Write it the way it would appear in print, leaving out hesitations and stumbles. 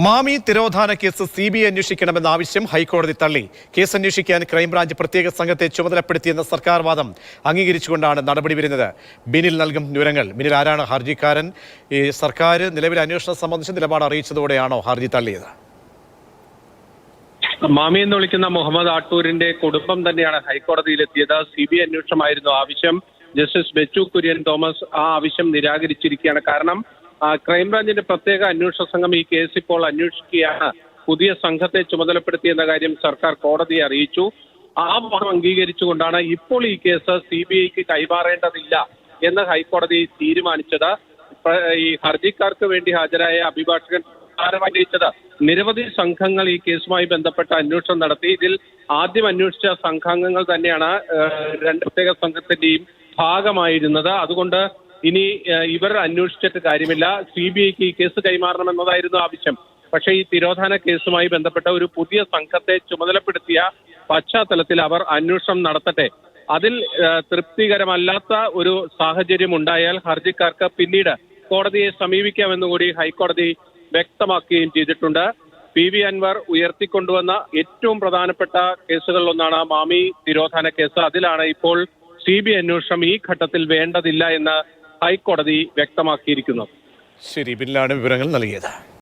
മാമി തിരോധാന case CBI അന്വേഷിക്കണമെന്ന ആവശ്യം ഹൈക്കോടതി തള്ളി. കേസ് അന്വേഷിക്കാൻ ക്രൈംബ്രാഞ്ച് പ്രത്യേക സംഘത്തെ ചുമതലപ്പെടുത്തിയെന്ന സർക്കാർ വാദം അംഗീകരിച്ചുകൊണ്ടാണ് നടപടി വരുന്നത്. ബിനിൽ നൽകും വിവരങ്ങൾ. ബിനിൽ, ആരാണ് ഹർജിക്കാരൻ? ഈ സർക്കാർ നിലവിലെ അന്വേഷണം സംബന്ധിച്ച് നിലപാട് അറിയിച്ചതോടെയാണോ ഹർജി തള്ളിയത്? മാമി എന്ന് വിളിക്കുന്ന മുഹമ്മദ് ആട്ടൂരിന്റെ കുടുംബം തന്നെയാണ് ഹൈക്കോടതിയിലെത്തിയത്. CBI അന്വേഷണമായിരുന്നു ആവശ്യം. ജസ്റ്റിസ് ബെച്ചു കുര്യൻ തോമസ് ആ ആവശ്യം നിരാകരിച്ചിരിക്കുകയാണ്. കാരണം ക്രൈംബ്രാഞ്ചിന്റെ പ്രത്യേക അന്വേഷണ സംഘം ഈ കേസ് ഇപ്പോൾ അന്വേഷിക്കുകയാണ്. പുതിയ സംഘത്തെ ചുമതലപ്പെടുത്തിയെന്ന കാര്യം സർക്കാർ കോടതിയെ അറിയിച്ചു. ആ വാദം അംഗീകരിച്ചുകൊണ്ടാണ് ഇപ്പോൾ ഈ കേസ് CBIക്ക് കൈമാറേണ്ടതില്ല എന്ന് ഹൈക്കോടതി തീരുമാനിച്ചത്. ഈ ഹർജിക്കാർക്ക് വേണ്ടി ഹാജരായ അഭിഭാഷകൻ അറിയിച്ചത് നിരവധി സംഘങ്ങൾ ഈ കേസുമായി ബന്ധപ്പെട്ട അന്വേഷണം നടത്തി. ഇതിൽ ആദ്യം അന്വേഷിച്ച സംഘാംഗങ്ങൾ തന്നെയാണ് രണ്ട് പ്രത്യേക സംഘത്തിന്റെയും ഭാഗമായിരുന്നത്. അതുകൊണ്ട് ഇനി ഇവർ അന്വേഷിച്ചിട്ട് കാര്യമില്ല, CBIക്ക് ഈ കേസ് കൈമാറണമെന്നതായിരുന്നു ആവശ്യം. പക്ഷേ ഈ തിരോധാന കേസുമായി ബന്ധപ്പെട്ട ഒരു പുതിയ സംഘത്തെ ചുമതലപ്പെടുത്തിയ പശ്ചാത്തലത്തിൽ അവർ അന്വേഷണം നടത്തട്ടെ. അതിൽ തൃപ്തികരമല്ലാത്ത ഒരു സാഹചര്യം ഉണ്ടായാൽ ഹർജിക്കാർക്ക് പിന്നീട് കോടതിയെ സമീപിക്കാമെന്നുകൂടി ഹൈക്കോടതി വ്യക്തമാക്കുകയും ചെയ്തിട്ടുണ്ട്. PV അൻവർ ഉയർത്തിക്കൊണ്ടുവന്ന ഏറ്റവും പ്രധാനപ്പെട്ട കേസുകളിലൊന്നാണ് മാമി തിരോധാന കേസ്. അതിലാണ് ഇപ്പോൾ CBI അന്വേഷണം ഈ ഘട്ടത്തിൽ വേണ്ടതില്ല എന്ന് ഹൈക്കോടതി വ്യക്തമാക്കിയിരിക്കുന്നത്. ശരി, ബിനിലാണ് വിവരങ്ങൾ നൽകിയത്.